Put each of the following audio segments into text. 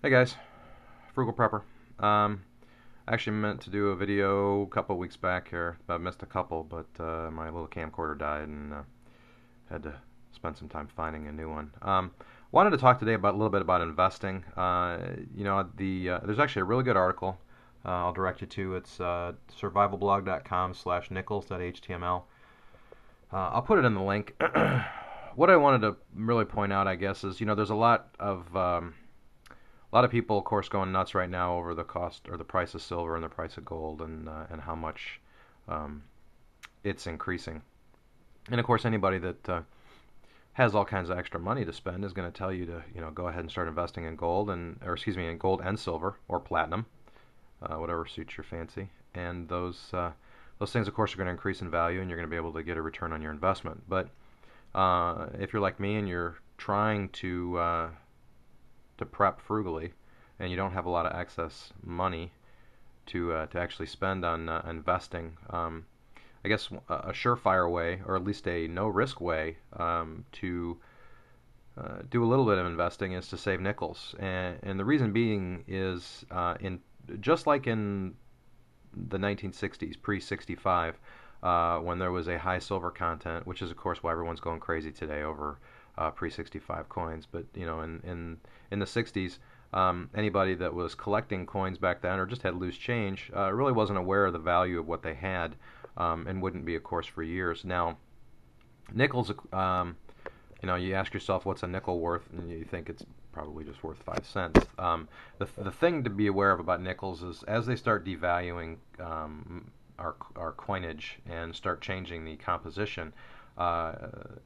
Hey guys, FrugalPrepper. I actually meant to do a video a couple weeks back here. I missed a couple, but my little camcorder died and had to spend some time finding a new one. Wanted to talk today about a little bit about investing. There's actually a really good article. I'll direct you to. It's survivalblog.com/nichols.html. I'll put it in the link. What I wanted to really point out, I guess, is there's a lot of people, of course, going nuts right now over the cost or the price of silver and the price of gold and how much um, it's increasing. And of course, anybody that has all kinds of extra money to spend is going to tell you to go ahead and start investing in gold in gold and silver or platinum, whatever suits your fancy. And those things, of course, are going to increase in value, and you're going to be able to get a return on your investment. But if you're like me and you're trying to prep frugally, and you don't have a lot of excess money to actually spend on investing, I guess a surefire way, or at least a no-risk way, to do a little bit of investing is to save nickels. And the reason being is in just like in the 1960s, pre-65, when there was a high silver content, which is of course why everyone's going crazy today over pre-65 coins. But in the 60s, anybody that was collecting coins back then or just had loose change really wasn't aware of the value of what they had, and wouldn't be, of course, for years. Now, nickels, you ask yourself what's a nickel worth, and you think it's probably just worth 5 cents. The thing to be aware of about nickels is as they start devaluing our coinage and start changing the composition,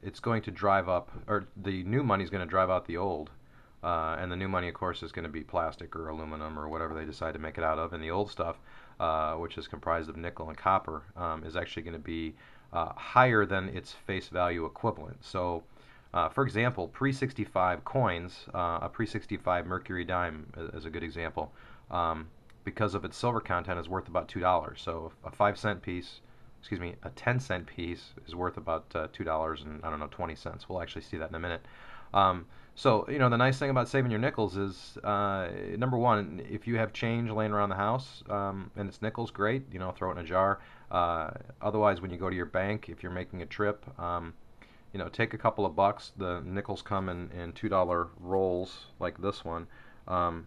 it's going to drive up, or the new money is going to drive out the old. And the new money, of course, is going to be plastic or aluminum or whatever they decide to make it out of. And the old stuff, which is comprised of nickel and copper, is actually going to be higher than its face value equivalent. So, for example, pre-65 coins, a pre-65 mercury dime is a good example, because of its silver content is worth about $2. So a 5 cent piece, excuse me, a 10-cent piece is worth about $2 and I don't know 20 cents. We'll actually see that in a minute. So the nice thing about saving your nickels is number one, if you have change laying around the house and it's nickels, great. Throw it in a jar. Otherwise, when you go to your bank, if you're making a trip, take a couple of bucks. The nickels come in $2 rolls like this one. $2,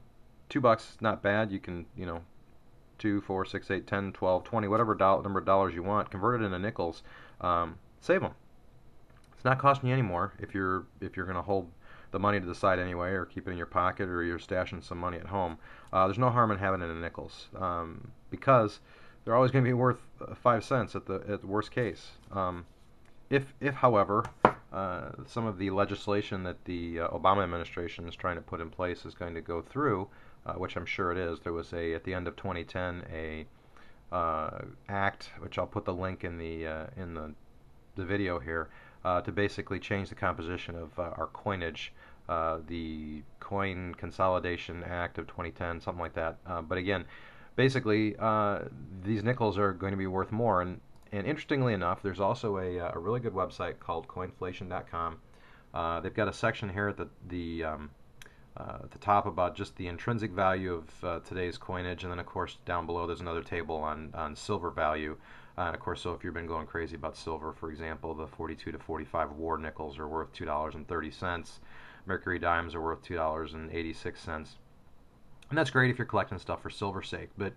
not bad. You can 2, 4, 6, 8, 10, 12, 20, whatever number of dollars you want, convert it into nickels. Save them. It's not costing you any more if you're going to hold the money to the side anyway, or keep it in your pocket, or you're stashing some money at home. There's no harm in having it in nickels, because they're always going to be worth 5 cents at the worst case. If however, some of the legislation that the Obama administration is trying to put in place is going to go through, which I'm sure it is. There was at the end of 2010 a act, which I'll put the link in the video here, to basically change the composition of our coinage, the Coin Consolidation Act of 2010, something like that. But again, basically, these nickels are going to be worth more. And interestingly enough, there's also a really good website called coinflation.com. They've got a section here at the top about just the intrinsic value of today's coinage, and then of course down below there's another table on silver value. And of course, so if you've been going crazy about silver, for example, the 42 to 45 war nickels are worth $2.30. Mercury dimes are worth $2.86. And that's great if you're collecting stuff for silver's sake. But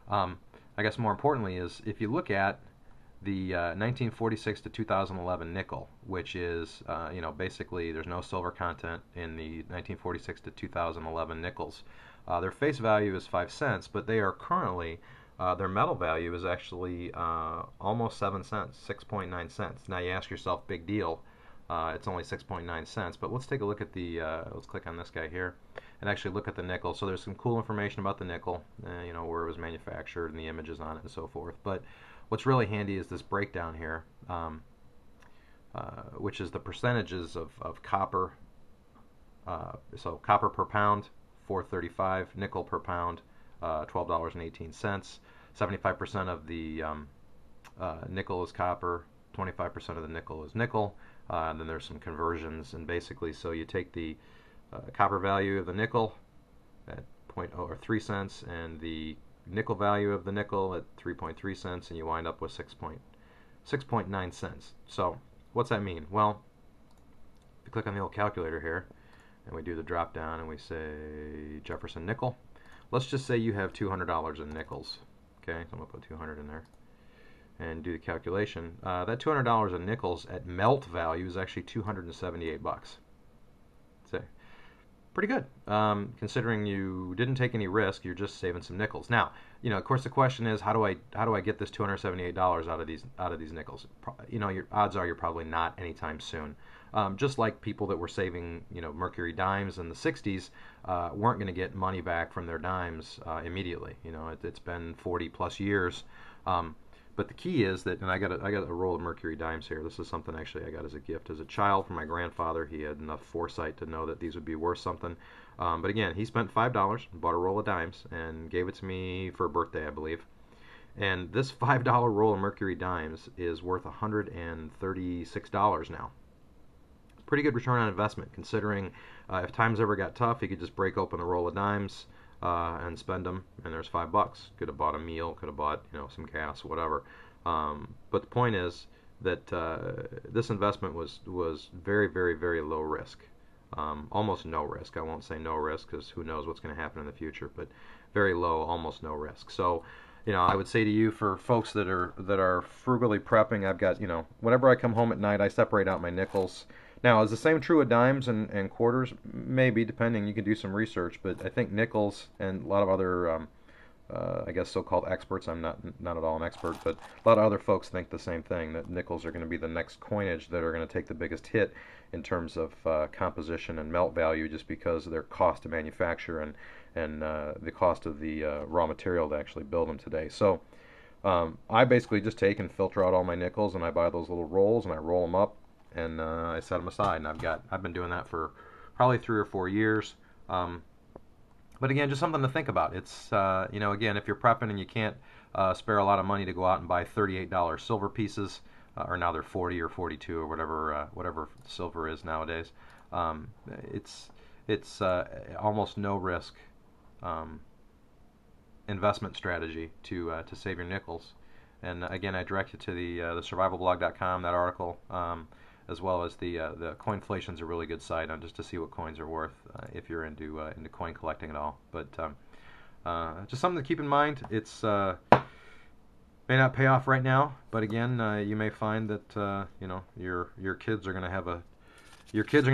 I guess more importantly is if you look at the 1946 to 2011 nickel, which is, basically there's no silver content in the 1946 to 2011 nickels. Their face value is 5 cents, but they are currently, their metal value is actually almost 7 cents, 6.9 cents. Now you ask yourself, big deal. It's only 6.9 cents, but let's take a look at let's click on this guy here and actually look at the nickel. So there's some cool information about the nickel, where it was manufactured and the images on it and so forth. But what's really handy is this breakdown here, which is the percentages of copper. So copper per pound, 4.35, nickel per pound, $12.18. 75% of the nickel is copper, 25% of the nickel is nickel. And then there's some conversions, and basically, so you take the copper value of the nickel, at point 0 or 3 cents, and the nickel value of the nickel at 3.3 cents, and you wind up with 6.9 cents. So what's that mean? Well, if you click on the old calculator here, and we do the drop down, and we say Jefferson nickel. Let's just say you have $200 in nickels. Okay, so I'm gonna put 200 in there and do the calculation. That $200 in nickels at melt value is actually 278 bucks. So pretty good, considering you didn't take any risk. You're just saving some nickels. Now, of course, the question is, how do I get this $278 out of these nickels? Your odds are you're probably not anytime soon. Just like people that were saving, mercury dimes in the '60s weren't going to get money back from their dimes immediately. It's been 40 plus years. But the key is that, and I got a roll of mercury dimes here. This is something actually I got as a gift as a child from my grandfather. He had enough foresight to know that these would be worth something. But again, he spent $5, bought a roll of dimes, and gave it to me for a birthday, I believe. And this $5 roll of mercury dimes is worth $136 now. Pretty good return on investment, considering if times ever got tough, you could just break open a roll of dimes and spend them, and there's $5. Could have bought a meal, could have bought some gas, whatever. But the point is that this investment was very, very, very low risk, almost no risk. I won't say no risk because who knows what's going to happen in the future, but very low, almost no risk. So, I would say to you, for folks that are frugally prepping, I've got, whenever I come home at night, I separate out my nickels. Now, is the same true of dimes and quarters? Maybe, depending. You can do some research, but I think nickels and a lot of other, I guess, so-called experts. I'm not at all an expert, but a lot of other folks think the same thing, that nickels are going to be the next coinage that are going to take the biggest hit in terms of composition and melt value, just because of their cost to manufacture and the cost of the raw material to actually build them today. So I basically just take and filter out all my nickels, and I buy those little rolls, and I roll them up, and I set them aside, and I've been doing that for probably 3 or 4 years. But again, just something to think about. It's again, if you're prepping and you can't spare a lot of money to go out and buy $38 silver pieces, or now they're 40 or 42 or whatever silver is nowadays. It's almost no risk investment strategy to save your nickels. And again, I direct you to the survivalblog.com, that article, as well as the Coinflation's a really good site on just to see what coins are worth if you're into coin collecting at all. But just something to keep in mind. It's may not pay off right now, but again, you may find that your kids are going to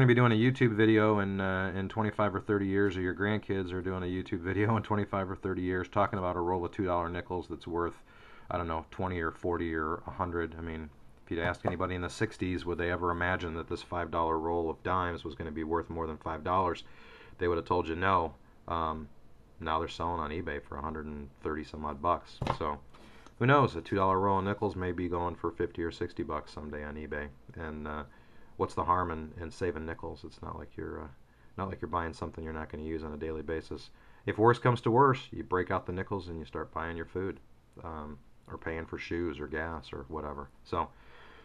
be doing a YouTube video in 25 or 30 years, or your grandkids are doing a YouTube video in 25 or 30 years talking about a roll of $2 nickels that's worth, I don't know, 20 or 40 or 100. I mean, if you'd ask anybody in the '60s, would they ever imagine that this $5 roll of dimes was going to be worth more than $5? They would have told you no. Now they're selling on eBay for 130 some odd bucks. So who knows? A $2 roll of nickels may be going for 50 or 60 bucks someday on eBay. And what's the harm in saving nickels? It's not like you're buying something you're not going to use on a daily basis. If worse comes to worse, you break out the nickels and you start buying your food, or paying for shoes or gas or whatever. So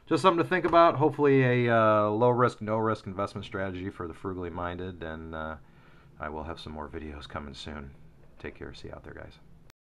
just something to think about. Hopefully a low risk, no risk investment strategy for the frugally minded, and I will have some more videos coming soon. Take care. See you out there, guys.